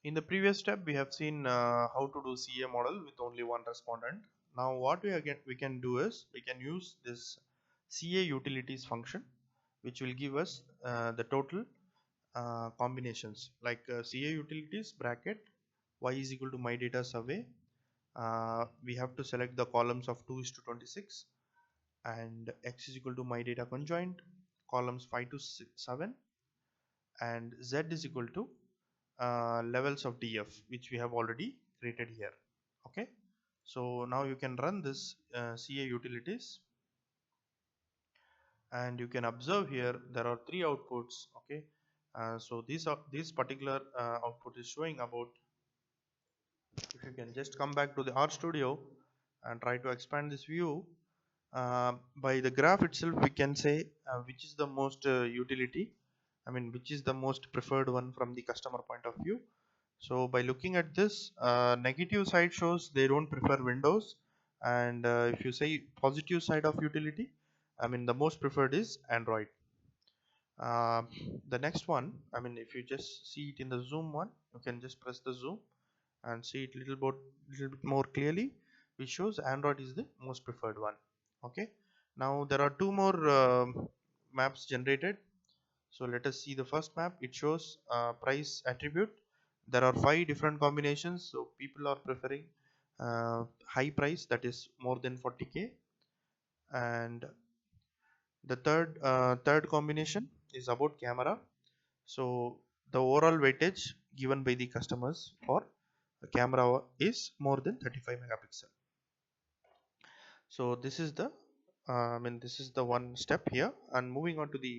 In the previous step, we have seen how to do CA model with only one respondent. Now what we can do is we can use this CA utilities function, which will give us the total combinations, like CA utilities bracket y is equal to my data survey. We have to select the columns of 2:26 and x is equal to my data conjoint columns 5 to 7, and z is equal to levels of df, which we have already created here. Okay, so now you can run this CA utilities, and you can observe here there are three outputs. Okay, so this particular output is showing about, if you can just come back to the R Studio and try to expand this view, by the graph itself we can say which is the most utility, I mean which is the most preferred one from the customer point of view. So by looking at this, negative side shows they don't prefer Windows, and if you say positive side of utility, I mean the most preferred is Android. uh, the next one, I mean if you just see it in the zoom one, you can just press the zoom and see it little bit more clearly, which shows Android is the most preferred one. Okay, now there are two more maps generated. So let us see the first map. It shows price attribute. There are 5 different combinations, so people are preferring high price, that is more than 40k. And the third combination is about camera. So the overall weightage given by the customers for the camera is more than 35 megapixel. So this is the I mean this is the one step here, and moving on to the